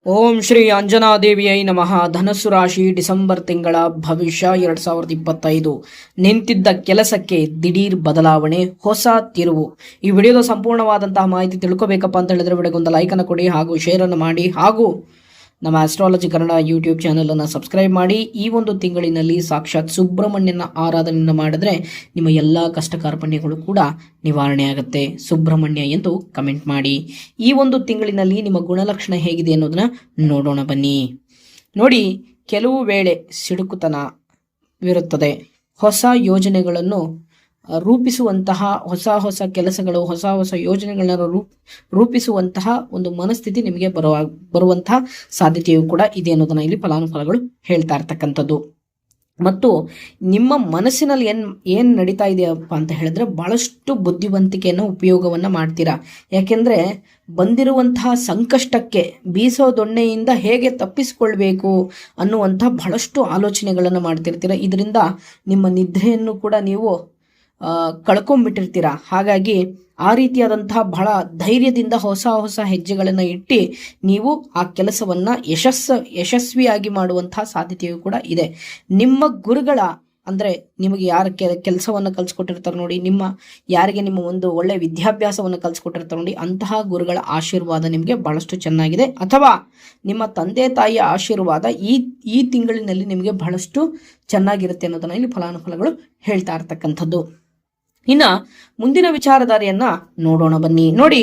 ಓಂ ಶ್ರೀ ಅಂಜನಾದೇವಿಯೈ ನಮಃ. ಧನಸ್ಸು ರಾಶಿ ಡಿಸೆಂಬರ್ ತಿಂಗಳ ಭವಿಷ್ಯ 2025. ನಿಂತಿದ್ದ ಕೆಲಸಕ್ಕೆ ದಿಢೀರ್ ಬದಲಾವಣೆ, ಹೊಸ ತಿರುವು. ಈ ವಿಡಿಯೋದ ಸಂಪೂರ್ಣವಾದಂತಹ ಮಾಹಿತಿ ತಿಳ್ಕೋಬೇಕಪ್ಪ ಅಂತ ಹೇಳಿದ್ರೆ ವಿಡಿಯೋಗೊಂದು ಲೈಕ್ ಅನ್ನು ಕೊಡಿ ಹಾಗೂ ಶೇರ್ ಅನ್ನು ಮಾಡಿ ಹಾಗೂ ನಮ್ಮ ಆಸ್ಟ್ರಾಲಜಿ ಕನ್ನಡ ಯೂಟ್ಯೂಬ್ ಚಾನೆಲ್ ಅನ್ನು ಸಬ್ಸ್ಕ್ರೈಬ್ ಮಾಡಿ. ಈ ಒಂದು ತಿಂಗಳಿನಲ್ಲಿ ಸಾಕ್ಷಾತ್ ಸುಬ್ರಹ್ಮಣ್ಯನ ಆರಾಧನೆಯನ್ನು ಮಾಡಿದ್ರೆ ನಿಮ್ಮ ಎಲ್ಲ ಕಷ್ಟ ಕಾರ್ಪಣ್ಯಗಳು ಕೂಡ ನಿವಾರಣೆ ಆಗುತ್ತೆ. ಸುಬ್ರಹ್ಮಣ್ಯ ಎಂದು ಕಮೆಂಟ್ ಮಾಡಿ. ಈ ಒಂದು ತಿಂಗಳಿನಲ್ಲಿ ನಿಮ್ಮ ಗುಣಲಕ್ಷಣ ಹೇಗಿದೆ ಅನ್ನೋದನ್ನ ನೋಡೋಣ ಬನ್ನಿ. ನೋಡಿ, ಕೆಲವು ವೇಳೆ ಸಿಡುಕುತನವಿರುತ್ತದೆ. ಹೊಸ ಯೋಜನೆಗಳನ್ನು ರೂಪಿಸುವಂತಹ ಹೊಸ ಕೆಲಸಗಳು, ಹೊಸ ಯೋಜನೆಗಳನ್ನು ರೂಪಿಸುವಂತಹ ಒಂದು ಮನಸ್ಥಿತಿ ನಿಮಗೆ ಬರುವಂತಹ ಸಾಧ್ಯತೆಯೂ ಕೂಡ ಇದೆ ಅನ್ನೋದನ್ನ ಇಲ್ಲಿ ಫಲಾನುಫಲಗಳು ಹೇಳ್ತಾ ಇರ್ತಕ್ಕಂಥದ್ದು. ಮತ್ತು ನಿಮ್ಮ ಮನಸ್ಸಿನಲ್ಲಿ ಏನ್ ನಡೀತಾ ಇದೆಯಪ್ಪ ಅಂತ ಹೇಳಿದ್ರೆ ಬಹಳಷ್ಟು ಬುದ್ಧಿವಂತಿಕೆಯನ್ನು ಉಪಯೋಗವನ್ನ ಮಾಡ್ತೀರಾ. ಯಾಕೆಂದ್ರೆ ಬಂದಿರುವಂತಹ ಸಂಕಷ್ಟಕ್ಕೆ ಬೀಸೋ ದೊಣ್ಣೆಯಿಂದ ಹೇಗೆ ತಪ್ಪಿಸಿಕೊಳ್ಬೇಕು ಅನ್ನುವಂಥ ಬಹಳಷ್ಟು ಆಲೋಚನೆಗಳನ್ನು ಮಾಡ್ತಿರ್ತೀರ. ಇದರಿಂದ ನಿಮ್ಮ ನಿದ್ರೆಯನ್ನು ಕೂಡ ನೀವು ಕಳ್ಕೊಂಡ್ಬಿಟ್ಟಿರ್ತೀರ. ಹಾಗಾಗಿ ಆ ರೀತಿಯಾದಂತಹ ಬಹಳ ಧೈರ್ಯದಿಂದ ಹೊಸ ಹೆಜ್ಜೆಗಳನ್ನು ಇಟ್ಟು ನೀವು ಆ ಕೆಲಸವನ್ನ ಯಶಸ್ವಿಯಾಗಿ ಮಾಡುವಂತಹ ಸಾಧ್ಯತೆಯೂ ಕೂಡ ಇದೆ. ನಿಮ್ಮ ಗುರುಗಳ ಅಂದ್ರೆ ನಿಮಗೆ ಯಾರ ಕೆಲಸವನ್ನು ಕಲ್ಸ್ಕೊಟ್ಟಿರ್ತಾರೆ ನೋಡಿ, ಯಾರಿಗೆ ನಿಮ್ಮ ಒಂದು ಒಳ್ಳೆ ವಿದ್ಯಾಭ್ಯಾಸವನ್ನು ಕಲ್ಸ್ಕೊಟ್ಟಿರ್ತಾರೆ ನೋಡಿ, ಅಂತಹ ಗುರುಗಳ ಆಶೀರ್ವಾದ ನಿಮಗೆ ಬಹಳಷ್ಟು ಚೆನ್ನಾಗಿದೆ. ಅಥವಾ ನಿಮ್ಮ ತಂದೆ ತಾಯಿಯ ಆಶೀರ್ವಾದ ಈ ತಿಂಗಳಿನಲ್ಲಿ ನಿಮಗೆ ಬಹಳಷ್ಟು ಚೆನ್ನಾಗಿರುತ್ತೆ ಅನ್ನೋದನ್ನ ಇಲ್ಲಿ ಫಲಾನುಫಲಗಳು ಹೇಳ್ತಾ ಇರ್ತಕ್ಕಂಥದ್ದು. ಇನ್ನ ಮುಂದಿನ ವಿಚಾರಧಾರೆಯನ್ನ ನೋಡೋಣ ಬನ್ನಿ. ನೋಡಿ,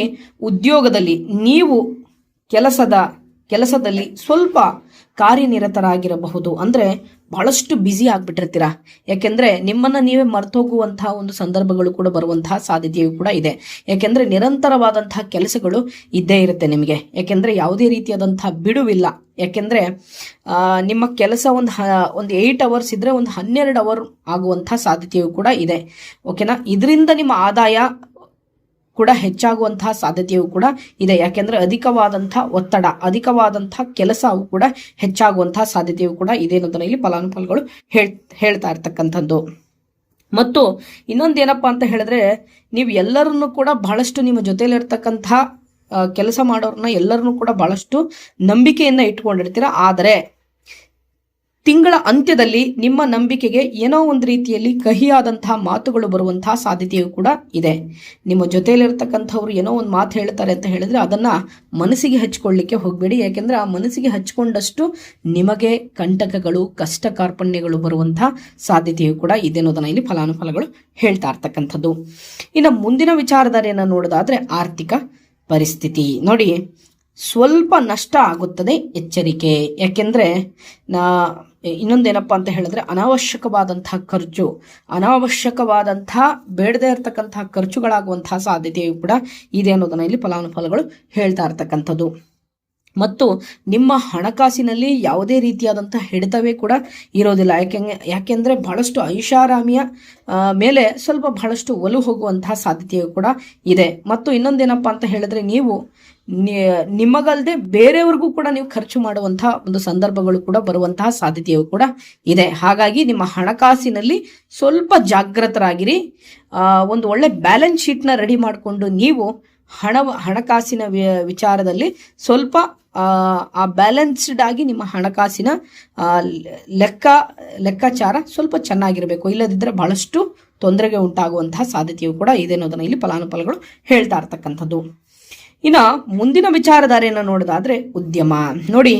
ಉದ್ಯೋಗದಲ್ಲಿ ನೀವು ಕೆಲಸದಲ್ಲಿ ಸ್ವಲ್ಪ ಕಾರ್ಯನಿರತರಾಗಿರಬಹುದು. ಅಂದ್ರೆ ಬಹಳಷ್ಟು ಬ್ಯುಸಿ ಆಗ್ಬಿಟ್ಟಿರ್ತೀರಾ. ಯಾಕೆಂದ್ರೆ ನಿಮ್ಮನ್ನ ನೀವೇ ಮರ್ತೋಗುವಂತಹ ಒಂದು ಸಂದರ್ಭಗಳು ಕೂಡ ಬರುವಂತಹ ಸಾಧ್ಯತೆಯೂ ಕೂಡ ಇದೆ. ಯಾಕೆಂದ್ರೆ ನಿರಂತರವಾದಂತಹ ಕೆಲಸಗಳು ಇದ್ದೇ ಇರುತ್ತೆ ನಿಮಗೆ. ಯಾಕೆಂದ್ರೆ ಯಾವುದೇ ರೀತಿಯಾದಂತಹ ಬಿಡುವಿಲ್ಲ. ಯಾಕೆಂದ್ರೆ ನಿಮ್ಮ ಕೆಲಸ ಒಂದು 8 ಅವರ್ಸ್ ಇದ್ರೆ ಒಂದು 12 ಅವರ್ ಆಗುವಂತಹ ಸಾಧ್ಯತೆಯೂ ಕೂಡ ಇದೆ. ಓಕೆನಾ? ಇದರಿಂದ ನಿಮ್ಮ ಆದಾಯ ಕೂಡ ಹೆಚ್ಚಾಗುವಂತಹ ಸಾಧ್ಯತೆಯೂ ಕೂಡ ಇದೆ. ಯಾಕೆಂದ್ರೆ ಅಧಿಕವಾದಂತಹ ಒತ್ತಡ, ಅಧಿಕವಾದಂತಹ ಕೆಲಸವು ಕೂಡ ಹೆಚ್ಚಾಗುವಂತಹ ಸಾಧ್ಯತೆಯೂ ಕೂಡ ಇದೆ ಅನ್ನೋದನ್ನ ಇಲ್ಲಿ ಫಲಾನುಫಲಗಳು ಹೇಳ್ತಾ ಇರ್ತಕ್ಕಂಥದ್ದು. ಮತ್ತು ಇನ್ನೊಂದೇನಪ್ಪಾ ಅಂತ ಹೇಳಿದ್ರೆ, ನೀವು ಎಲ್ಲರನ್ನು ಕೂಡ ಬಹಳಷ್ಟು ನಿಮ್ಮ ಜೊತೆಲಿರ್ತಕ್ಕಂತಹ ಕೆಲಸ ಮಾಡೋರನ್ನ ಎಲ್ಲರನ್ನೂ ಕೂಡ ಬಹಳಷ್ಟು ನಂಬಿಕೆಯನ್ನ ಇಟ್ಕೊಂಡಿರ್ತೀರ. ಆದರೆ ತಿಂಗಳ ಅಂತ್ಯದಲ್ಲಿ ನಿಮ್ಮ ನಂಬಿಕೆಗೆ ಏನೋ ಒಂದು ರೀತಿಯಲ್ಲಿ ಕಹಿಯಾದಂತಹ ಮಾತುಗಳು ಬರುವಂತಹ ಸಾಧ್ಯತೆಯೂ ಕೂಡ ಇದೆ. ನಿಮ್ಮ ಜೊತೆಯಲ್ಲಿರ್ತಕ್ಕಂಥವ್ರು ಏನೋ ಒಂದು ಮಾತು ಹೇಳ್ತಾರೆ ಅಂತ ಹೇಳಿದ್ರೆ ಅದನ್ನ ಮನಸ್ಸಿಗೆ ಹಚ್ಕೊಳ್ಳಿಕ್ಕೆ ಹೋಗ್ಬೇಡಿ. ಯಾಕೆಂದ್ರೆ ಆ ಮನಸ್ಸಿಗೆ ಹಚ್ಕೊಂಡಷ್ಟು ನಿಮಗೆ ಕಂಟಕಗಳು, ಕಷ್ಟ ಕಾರ್ಪಣ್ಯಗಳು ಬರುವಂತಹ ಸಾಧ್ಯತೆಯೂ ಕೂಡ ಇದೆ ಅನ್ನೋದನ್ನ ಇಲ್ಲಿ ಫಲಾನುಫಲಗಳು ಹೇಳ್ತಾ ಇರ್ತಕ್ಕಂಥದ್ದು. ಇನ್ನು ಮುಂದಿನ ವಿಚಾರಧಾರೆಯನ್ನು ನೋಡೋದಾದ್ರೆ ಆರ್ಥಿಕ ಪರಿಸ್ಥಿತಿ. ನೋಡಿ, ಸ್ವಲ್ಪ ನಷ್ಟ ಆಗುತ್ತದೆ, ಎಚ್ಚರಿಕೆ. ಯಾಕೆಂದ್ರೆ ಇನ್ನೊಂದೇನಪ್ಪಾ ಅಂತ ಹೇಳಿದ್ರೆ ಅನಾವಶ್ಯಕವಾದಂತಹ ಖರ್ಚು, ಅನಾವಶ್ಯಕವಾದಂತಹ ಬೇಡದೇ ಇರತಕ್ಕಂತಹ ಖರ್ಚುಗಳಾಗುವಂತಹ ಸಾಧ್ಯತೆಯೂ ಕೂಡ ಇದೆ ಅನ್ನೋದನ್ನ ಇಲ್ಲಿ ಫಲಾನುಫಲಗಳು ಹೇಳ್ತಾ ಇರ್ತಕ್ಕಂಥದ್ದು. ಮತ್ತು ನಿಮ್ಮ ಹಣಕಾಸಿನಲ್ಲಿ ಯಾವುದೇ ರೀತಿಯಾದಂತಹ ಹಿಡಿತವೇ ಕೂಡ ಇರೋದಿಲ್ಲ. ಯಾಕೆಂದ್ರೆ ಬಹಳಷ್ಟು ಐಷಾರಾಮಿಯ ಮೇಲೆ ಬಹಳಷ್ಟು ಒಲು ಹೋಗುವಂತಹ ಸಾಧ್ಯತೆಯೂ ಕೂಡ ಇದೆ. ಮತ್ತು ಇನ್ನೊಂದೇನಪ್ಪಾ ಅಂತ ಹೇಳಿದ್ರೆ ನೀವು ನಿಮಗಲ್ಲದೆ ಬೇರೆಯವ್ರಿಗೂ ಕೂಡ ನೀವು ಖರ್ಚು ಮಾಡುವಂತಹ ಒಂದು ಸಂದರ್ಭಗಳು ಕೂಡ ಬರುವಂತಹ ಸಾಧ್ಯತೆಯೂ ಕೂಡ ಇದೆ. ಹಾಗಾಗಿ ನಿಮ್ಮ ಹಣಕಾಸಿನಲ್ಲಿ ಸ್ವಲ್ಪ ಜಾಗೃತರಾಗಿರಿ. ಒಂದು ಒಳ್ಳೆ ಬ್ಯಾಲೆನ್ಸ್ ಶೀಟ್ನ ರೆಡಿ ಮಾಡಿಕೊಂಡು ನೀವು ಹಣಕಾಸಿನ ವಿಚಾರದಲ್ಲಿ ಸ್ವಲ್ಪ ಆ ಬ್ಯಾಲೆನ್ಸ್ಡ್ ಆಗಿ ನಿಮ್ಮ ಹಣಕಾಸಿನ ಲೆಕ್ಕಾಚಾರ ಸ್ವಲ್ಪ ಚೆನ್ನಾಗಿರಬೇಕು. ಇಲ್ಲದಿದ್ದರೆ ಬಹಳಷ್ಟು ತೊಂದರೆಗೆ ಉಂಟಾಗುವಂತಹ ಸಾಧ್ಯತೆಯೂ ಕೂಡ ಇದೆ ಅನ್ನೋದನ್ನ ಇಲ್ಲಿ ಫಲಾನುಫಲಗಳು ಹೇಳ್ತಾ ಇರ್ತಕ್ಕಂಥದ್ದು. ಇನ್ನ ಮುಂದಿನ ವಿಚಾರಧಾರೆಯನ್ನು ನೋಡೋದಾದ್ರೆ ಉದ್ಯಮ. ನೋಡಿ,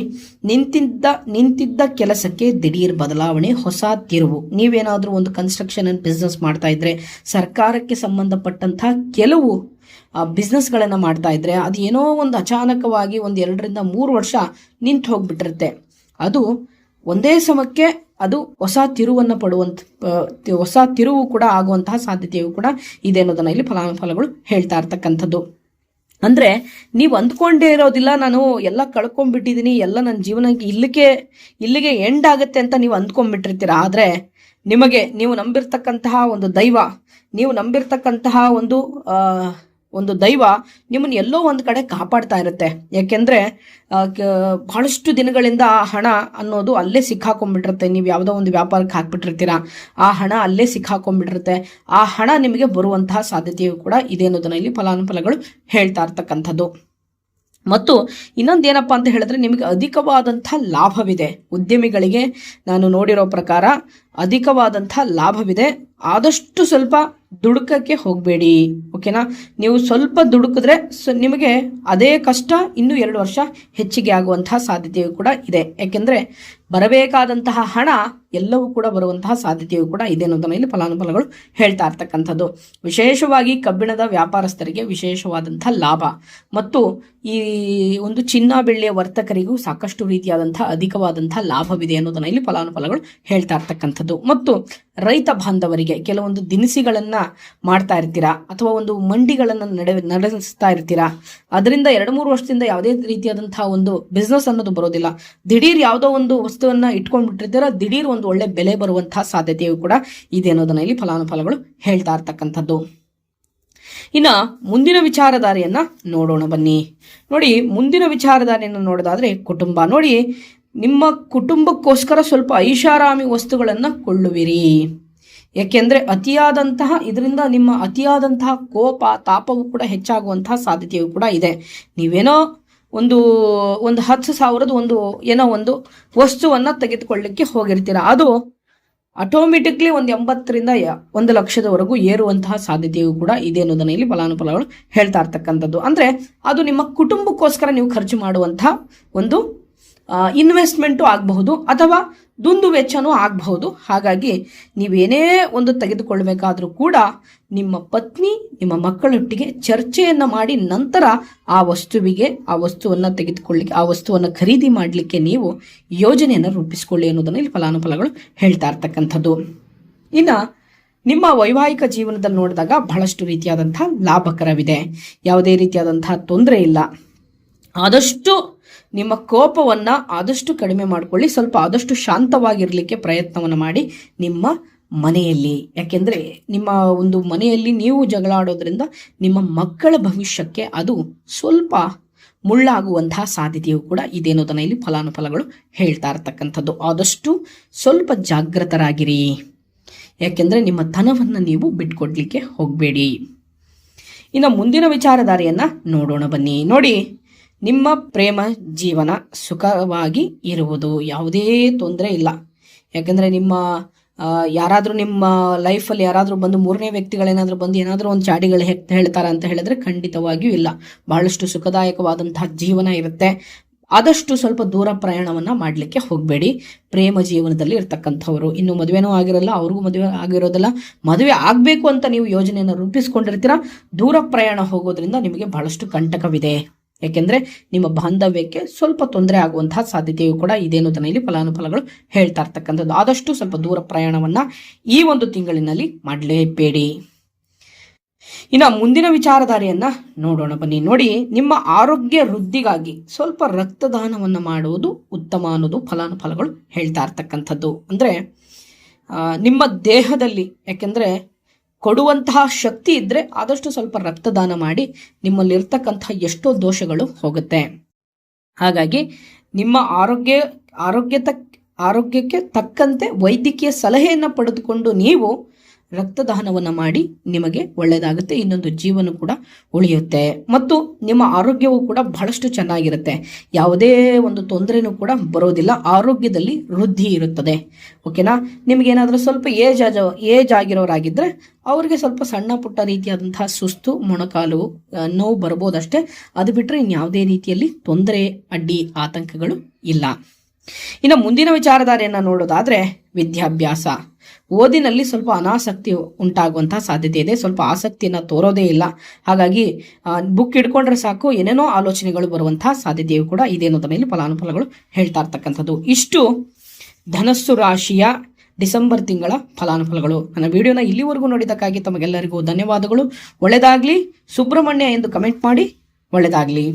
ನಿಂತಿದ್ದ ಕೆಲಸಕ್ಕೆ ದಿಢೀರ್ ಬದಲಾವಣೆ, ಹೊಸ ತಿರುವು. ನೀವೇನಾದ್ರೂ ಒಂದು ಕನ್ಸ್ಟ್ರಕ್ಷನ್ ಅಂಡ್ ಬಿಸ್ನೆಸ್ ಮಾಡ್ತಾ ಇದ್ರೆ, ಸರ್ಕಾರಕ್ಕೆ ಸಂಬಂಧಪಟ್ಟಂತಹ ಕೆಲವು ಬಿಸ್ನೆಸ್ಗಳನ್ನ ಮಾಡ್ತಾ ಇದ್ರೆ, ಅದು ಏನೋ ಒಂದು ಅಚಾನಕವಾಗಿ 1, 2 ರಿಂದ 3 ವರ್ಷ ನಿಂತು ಹೋಗ್ಬಿಟ್ಟಿರುತ್ತೆ. ಅದು ಒಂದೇ ಸಮಯಕ್ಕೆ ಅದು ಹೊಸ ತಿರುವು ಕೂಡ ಆಗುವಂತಹ ಸಾಧ್ಯತೆಯೂ ಕೂಡ ಇದೆ ಅನ್ನೋದನ್ನ ಇಲ್ಲಿ ಫಲಾನುಫಲಗಳು ಹೇಳ್ತಾ ಇರ್ತಕ್ಕಂಥದ್ದು. ಅಂದ್ರೆ ನೀವು ಅಂದ್ಕೊಂಡೇ ಇರೋದಿಲ್ಲ, ನಾನು ಎಲ್ಲ ಕಳ್ಕೊಂಡ್ಬಿಟ್ಟಿದ್ದೀನಿ, ಎಲ್ಲ ನನ್ನ ಜೀವನ ಇಲ್ಲಿಗೆ ಎಂಡ್ ಆಗುತ್ತೆ ಅಂತ ನೀವು ಅಂದ್ಕೊಂಡ್ಬಿಟ್ಟಿರ್ತೀರ. ಆದ್ರೆ ನೀವು ನಂಬಿರ್ತಕ್ಕಂತಹ ಒಂದು ದೈವ, ನೀವು ನಂಬಿರ್ತಕ್ಕಂತಹ ಒಂದು ದೈವ ನಿಮ್ಮನ್ನು ಎಲ್ಲೋ ಒಂದು ಕಡೆ ಕಾಪಾಡ್ತಾ ಇರುತ್ತೆ. ಯಾಕೆಂದ್ರೆ ಬಹಳಷ್ಟು ದಿನಗಳಿಂದ ಆ ಹಣ ಅನ್ನೋದು ಅಲ್ಲೇ ಸಿಕ್ಕಾಕೊಂಡ್ಬಿಟ್ಟಿರುತ್ತೆ. ನೀವು ಯಾವುದೋ ಒಂದು ವ್ಯಾಪಾರಕ್ಕೆ ಹಾಕ್ಬಿಟ್ಟಿರ್ತೀರಾ, ಆ ಹಣ ಅಲ್ಲೇ ಸಿಕ್ಕಾಕೊಂಡ್ಬಿಟ್ಟಿರುತ್ತೆ. ಆ ಹಣ ನಿಮಗೆ ಬರುವಂತಹ ಸಾಧ್ಯತೆಯೂ ಕೂಡ ಇದೆ ಅನ್ನೋದನ್ನ ಇಲ್ಲಿ ಫಲಾನುಫಲಗಳು ಹೇಳ್ತಾ ಇರ್ತಕ್ಕಂಥದ್ದು. ಮತ್ತು ಇನ್ನೊಂದೇನಪ್ಪ ಅಂತ ಹೇಳಿದ್ರೆ ನಿಮಗೆ ಅಧಿಕವಾದಂಥ ಲಾಭವಿದೆ. ಉದ್ಯಮಿಗಳಿಗೆ ನಾನು ನೋಡಿರೋ ಪ್ರಕಾರ ಅಧಿಕವಾದಂಥ ಲಾಭವಿದೆ. ಆದಷ್ಟು ಸ್ವಲ್ಪ ದುಡುಕಕ್ಕೆ ಹೋಗಬೇಡಿ, ಓಕೆನಾ. ನೀವು ಸ್ವಲ್ಪ ದುಡುಕಿದ್ರೆ ನಿಮಗೆ ಅದೇ ಕಷ್ಟ ಇನ್ನೂ 2 ವರ್ಷ ಹೆಚ್ಚಿಗೆ ಆಗುವಂತಹ ಸಾಧ್ಯತೆಯೂ ಕೂಡ ಇದೆ. ಯಾಕೆಂದರೆ ಬರಬೇಕಾದಂತಹ ಹಣ ಎಲ್ಲವೂ ಕೂಡ ಬರುವಂತಹ ಸಾಧ್ಯತೆಯೂ ಕೂಡ ಇದೆ ಅನ್ನೋದನ್ನು ಇಲ್ಲಿ ಫಲಾನುಫಲಗಳು ಹೇಳ್ತಾ ಇರ್ತಕ್ಕಂಥದ್ದು. ವಿಶೇಷವಾಗಿ ಕಬ್ಬಿಣದ ವ್ಯಾಪಾರಸ್ಥರಿಗೆ ವಿಶೇಷವಾದಂಥ ಲಾಭ ಮತ್ತು ಈ ಒಂದು ಚಿನ್ನ ಬೆಳ್ಳಿಯ ವರ್ತಕರಿಗೂ ಸಾಕಷ್ಟು ರೀತಿಯಾದಂಥ ಅಧಿಕವಾದಂಥ ಲಾಭವಿದೆ ಅನ್ನೋದನ್ನು ಇಲ್ಲಿ ಫಲಾನುಫಲಗಳು ಹೇಳ್ತಾ ಇರ್ತಕ್ಕಂಥದ್ದು. ಮತ್ತು ರೈತ ಬಾಂಧವರಿಗೆ ಕೆಲವೊಂದು ದಿನಸಿಗಳನ್ನು ಮಾಡ್ತಾ ಇರ್ತೀರಾ ಅಥವಾ ಒಂದು ಮಂಡಿಗಳನ್ನು ನಡೆಸ್ತಾ ಇರ್ತೀರಾ. ಅದರಿಂದ 2-3 ವರ್ಷದಿಂದ ಯಾವುದೇ ರೀತಿಯಾದಂತಹ ಒಂದು ಬಿಸ್ನೆಸ್ ಅನ್ನೋದು ಬರೋದಿಲ್ಲ. ದಿಢೀರ್ ಯಾವುದೋ ಒಂದು ವಸ್ತುವನ್ನ ಇಟ್ಕೊಂಡ್ಬಿಟ್ಟಿರ್ತೀರ, ದಿಢೀರ್ ಒಂದು ಒಳ್ಳೆ ಬೆಲೆ ಬರುವಂತಹ ಸಾಧ್ಯತೆಯೂ ಕೂಡ ಇದೆ ಅನ್ನೋದನ್ನ ಇಲ್ಲಿ ಫಲಾನುಫಲಗಳು ಹೇಳ್ತಾ ಇರ್ತಕ್ಕಂಥದ್ದು. ಇನ್ನ ಮುಂದಿನ ವಿಚಾರಧಾರೆಯನ್ನ ನೋಡೋಣ ಬನ್ನಿ. ನೋಡಿ, ಮುಂದಿನ ವಿಚಾರಧಾರೆಯನ್ನು ನೋಡೋದಾದ್ರೆ ಕುಟುಂಬ. ನೋಡಿ, ನಿಮ್ಮ ಕುಟುಂಬಕ್ಕೋಸ್ಕರ ಸ್ವಲ್ಪ ಐಷಾರಾಮಿ ವಸ್ತುಗಳನ್ನು ಕೊಳ್ಳುವಿರಿ. ಯಾಕೆಂದ್ರೆ ಇದರಿಂದ ನಿಮ್ಮ ಅತಿಯಾದಂತಹ ಕೋಪ ತಾಪವೂ ಕೂಡ ಹೆಚ್ಚಾಗುವಂತಹ ಸಾಧ್ಯತೆಯೂ ಕೂಡ ಇದೆ. ನೀವೇನೋ ಒಂದು 10,000 ಒಂದು ವಸ್ತುವನ್ನ ತೆಗೆದುಕೊಳ್ಳಿಕ್ಕೆ ಹೋಗಿರ್ತೀರ, ಅದು ಆಟೋಮೆಟಿಕ್ಲಿ 80,000ರಿಂದ 1,00,000ವರೆಗೂ ಏರುವಂತಹ ಸಾಧ್ಯತೆಯೂ ಕೂಡ ಇದೆ ಅನ್ನೋದನ್ನ ಇಲ್ಲಿ ಫಲಾನುಫಲಗಳು ಹೇಳ್ತಾ ಇರ್ತಕ್ಕಂಥದ್ದು. ಅಂದ್ರೆ ಅದು ನಿಮ್ಮ ಕುಟುಂಬಕ್ಕೋಸ್ಕರ ನೀವು ಖರ್ಚು ಮಾಡುವಂತಹ ಒಂದು ಇನ್ವೆಸ್ಟ್ಮೆಂಟು ಆಗಬಹುದು ಅಥವಾ ದುಂದು ವೆಚ್ಚನೂ ಆಗಬಹುದು. ಹಾಗಾಗಿ ನೀವೇನೇ ಒಂದು ತೆಗೆದುಕೊಳ್ಳಬೇಕಾದ್ರೂ ಕೂಡ ನಿಮ್ಮ ಪತ್ನಿ ನಿಮ್ಮ ಮಕ್ಕಳೊಟ್ಟಿಗೆ ಚರ್ಚೆಯನ್ನು ಮಾಡಿ ನಂತರ ಆ ವಸ್ತುವನ್ನು ತೆಗೆದುಕೊಳ್ಳಿಕ್ಕೆ, ಆ ವಸ್ತುವನ್ನು ಖರೀದಿ ಮಾಡಲಿಕ್ಕೆ ನೀವು ಯೋಜನೆಯನ್ನು ರೂಪಿಸಿಕೊಳ್ಳಿ ಅನ್ನೋದನ್ನು ಇಲ್ಲಿ ಫಲಾನುಫಲಗಳು ಹೇಳ್ತಾ ಇರ್ತಕ್ಕಂಥದ್ದು. ಇನ್ನು ನಿಮ್ಮ ವೈವಾಹಿಕ ಜೀವನದಲ್ಲಿ ನೋಡಿದಾಗ ಬಹಳಷ್ಟು ರೀತಿಯಾದಂತಹ ಲಾಭಕರವಿದೆ. ಯಾವುದೇ ರೀತಿಯಾದಂತಹ ತೊಂದರೆ ಇಲ್ಲ. ಆದಷ್ಟು ನಿಮ್ಮ ಕೋಪವನ್ನು ಆದಷ್ಟು ಕಡಿಮೆ ಮಾಡಿಕೊಳ್ಳಿ. ಸ್ವಲ್ಪ ಆದಷ್ಟು ಶಾಂತವಾಗಿರಲಿಕ್ಕೆ ಪ್ರಯತ್ನವನ್ನು ಮಾಡಿ ನಿಮ್ಮ ಮನೆಯಲ್ಲಿ. ಯಾಕೆಂದರೆ ನಿಮ್ಮ ಒಂದು ಮನೆಯಲ್ಲಿ ನೀವು ಜಗಳ ಆಡೋದ್ರಿಂದ ನಿಮ್ಮ ಮಕ್ಕಳ ಭವಿಷ್ಯಕ್ಕೆ ಅದು ಸ್ವಲ್ಪ ಮುಳ್ಳಾಗುವಂತಹ ಸಾಧ್ಯತೆಯೂ ಕೂಡ ಇದೆ ಅನ್ನೋದನ್ನ ಇಲ್ಲಿ ಫಲಾನುಫಲಗಳು ಹೇಳ್ತಾ ಇರ್ತಕ್ಕಂಥದ್ದು. ಆದಷ್ಟು ಸ್ವಲ್ಪ ಜಾಗೃತರಾಗಿರಿ. ಯಾಕೆಂದರೆ ನಿಮ್ಮ ಧನವನ್ನು ನೀವು ಬಿಟ್ಕೊಡ್ಲಿಕ್ಕೆ ಹೋಗಬೇಡಿ. ಇನ್ನು ಮುಂದಿನ ವಿಚಾರಧಾರೆಯನ್ನು ನೋಡೋಣ ಬನ್ನಿ. ನೋಡಿ, ನಿಮ್ಮ ಪ್ರೇಮ ಜೀವನ ಸುಖವಾಗಿ ಇರುವುದು, ಯಾವುದೇ ತೊಂದರೆ ಇಲ್ಲ. ಯಾಕಂದರೆ ಯಾರಾದರೂ ನಿಮ್ಮ ಲೈಫಲ್ಲಿ ಯಾರಾದರೂ ಬಂದು 3ನೇ ವ್ಯಕ್ತಿಗಳೇನಾದರೂ ಬಂದು ಏನಾದರೂ ಒಂದು ಚಾಡಿಗಳು ಹೇಳ್ತಾರೆ ಅಂತ ಹೇಳಿದ್ರೆ ಖಂಡಿತವಾಗಿಯೂ ಇಲ್ಲ. ಬಹಳಷ್ಟು ಸುಖದಾಯಕವಾದಂತಹ ಜೀವನ ಇರುತ್ತೆ. ಆದಷ್ಟು ಸ್ವಲ್ಪ ದೂರ ಪ್ರಯಾಣವನ್ನು ಮಾಡಲಿಕ್ಕೆ ಹೋಗಬೇಡಿ. ಪ್ರೇಮ ಜೀವನದಲ್ಲಿ ಇರ್ತಕ್ಕಂಥವ್ರು ಇನ್ನೂ ಮದುವೆನೂ ಆಗಿರಲ್ಲ, ಅವ್ರಿಗೂ ಮದುವೆ ಆಗಿರೋದಿಲ್ಲ, ಮದುವೆ ಆಗಬೇಕು ಅಂತ ನೀವು ಯೋಜನೆಯನ್ನು ರೂಪಿಸ್ಕೊಂಡಿರ್ತೀರ, ದೂರ ಪ್ರಯಾಣ ಹೋಗೋದ್ರಿಂದ ನಿಮಗೆ ಬಹಳಷ್ಟು ಕಂಟಕವಿದೆ. ಯಾಕೆಂದರೆ ನಿಮ್ಮ ಬಾಂಧವ್ಯಕ್ಕೆ ಸ್ವಲ್ಪ ತೊಂದರೆ ಆಗುವಂತಹ ಸಾಧ್ಯತೆಯೂ ಕೂಡ ಇದೆ ಅನ್ನೋದನ್ನ ಇಲ್ಲಿ ಫಲಾನುಫಲಗಳು ಹೇಳ್ತಾ ಇರ್ತಕ್ಕಂಥದ್ದು. ಆದಷ್ಟು ಸ್ವಲ್ಪ ದೂರ ಪ್ರಯಾಣವನ್ನು ಈ ಒಂದು ತಿಂಗಳಿನಲ್ಲಿ ಮಾಡಲೇಬೇಡಿ. ಇನ್ನು ಮುಂದಿನ ವಿಚಾರಧಾರೆಯನ್ನ ನೋಡೋಣ ಬನ್ನಿ. ನೋಡಿ, ನಿಮ್ಮ ಆರೋಗ್ಯ ವೃದ್ಧಿಗಾಗಿ ಸ್ವಲ್ಪ ರಕ್ತದಾನವನ್ನು ಮಾಡುವುದು ಉತ್ತಮ ಅನ್ನೋದು ಫಲಾನುಫಲಗಳು ಹೇಳ್ತಾ ಇರ್ತಕ್ಕಂಥದ್ದು. ಅಂದರೆ ನಿಮ್ಮ ದೇಹದಲ್ಲಿ ಯಾಕೆಂದರೆ ಕೊಡುವಂತಹ ಶಕ್ತಿ ಇದ್ದರೆ ಆದಷ್ಟು ಸ್ವಲ್ಪ ರಕ್ತದಾನ ಮಾಡಿ, ನಿಮ್ಮಲ್ಲಿರ್ತಕ್ಕಂತಹ ಎಷ್ಟೋ ದೋಷಗಳು ಹೋಗುತ್ತೆ. ಹಾಗಾಗಿ ನಿಮ್ಮ ಆರೋಗ್ಯಕ್ಕೆ ತಕ್ಕಂತೆ ವೈದ್ಯಕೀಯ ಸಲಹೆಯನ್ನು ಪಡೆದುಕೊಂಡು ನೀವು ರಕ್ತದಾನವನ್ನು ಮಾಡಿ ನಿಮಗೆ ಒಳ್ಳೆಯದಾಗುತ್ತೆ. ಇನ್ನೊಂದು ಜೀವನ ಕೂಡ ಉಳಿಯುತ್ತೆ ಮತ್ತು ನಿಮ್ಮ ಆರೋಗ್ಯವು ಕೂಡ ಬಹಳಷ್ಟು ಚೆನ್ನಾಗಿರುತ್ತೆ. ಯಾವುದೇ ಒಂದು ತೊಂದರೆನೂ ಕೂಡ ಬರೋದಿಲ್ಲ. ಆರೋಗ್ಯದಲ್ಲಿ ವೃದ್ಧಿ ಇರುತ್ತದೆ. ಓಕೆನಾ. ನಿಮಗೇನಾದರೂ ಸ್ವಲ್ಪ ಏಜ್ ಆಗಿರೋರಾಗಿದ್ದರೆ ಅವರಿಗೆ ಸ್ವಲ್ಪ ಸಣ್ಣ ಪುಟ್ಟ ರೀತಿಯಾದಂತಹ ಸುಸ್ತು, ಮೊಣಕಾಲು ನೋವು ಬರ್ಬೋದಷ್ಟೇ. ಅದು ಬಿಟ್ಟರೆ ಇನ್ಯಾವುದೇ ರೀತಿಯಲ್ಲಿ ತೊಂದರೆ, ಅಡ್ಡಿ, ಆತಂಕಗಳು ಇಲ್ಲ. ಇನ್ನು ಮುಂದಿನ ವಿಚಾರಧಾರೆಯನ್ನು ನೋಡೋದಾದರೆ ವಿದ್ಯಾಭ್ಯಾಸ. ಓದಿನಲ್ಲಿ ಸ್ವಲ್ಪ ಅನಾಸಕ್ತಿ ಉಂಟಾಗುವಂತಹ ಸಾಧ್ಯತೆ ಇದೆ. ಸ್ವಲ್ಪ ಆಸಕ್ತಿಯನ್ನು ತೋರೋದೇ ಇಲ್ಲ. ಹಾಗಾಗಿ ಬುಕ್ ಹಿಡ್ಕೊಂಡ್ರೆ ಸಾಕು ಏನೇನೋ ಆಲೋಚನೆಗಳು ಬರುವಂತಹ ಸಾಧ್ಯತೆಯೂ ಕೂಡ ಇದೆ ಅನ್ನೋದನ್ನ ಇಲ್ಲಿ ಫಲಾನುಫಲಗಳು ಹೇಳ್ತಾ ಇರ್ತಕ್ಕಂಥದ್ದು. ಇಷ್ಟು ಧನಸ್ಸು ರಾಶಿಯ ಡಿಸೆಂಬರ್ ತಿಂಗಳ ಫಲಾನುಫಲಗಳು. ನನ್ನ ವಿಡಿಯೋನ ಇಲ್ಲಿವರೆಗೂ ನೋಡಿದ್ದಕ್ಕಾಗಿ ತಮಗೆಲ್ಲರಿಗೂ ಧನ್ಯವಾದಗಳು. ಒಳ್ಳೆಯದಾಗಲಿ. ಸುಬ್ರಹ್ಮಣ್ಯ ಎಂದು ಕಮೆಂಟ್ ಮಾಡಿ. ಒಳ್ಳೆಯದಾಗಲಿ.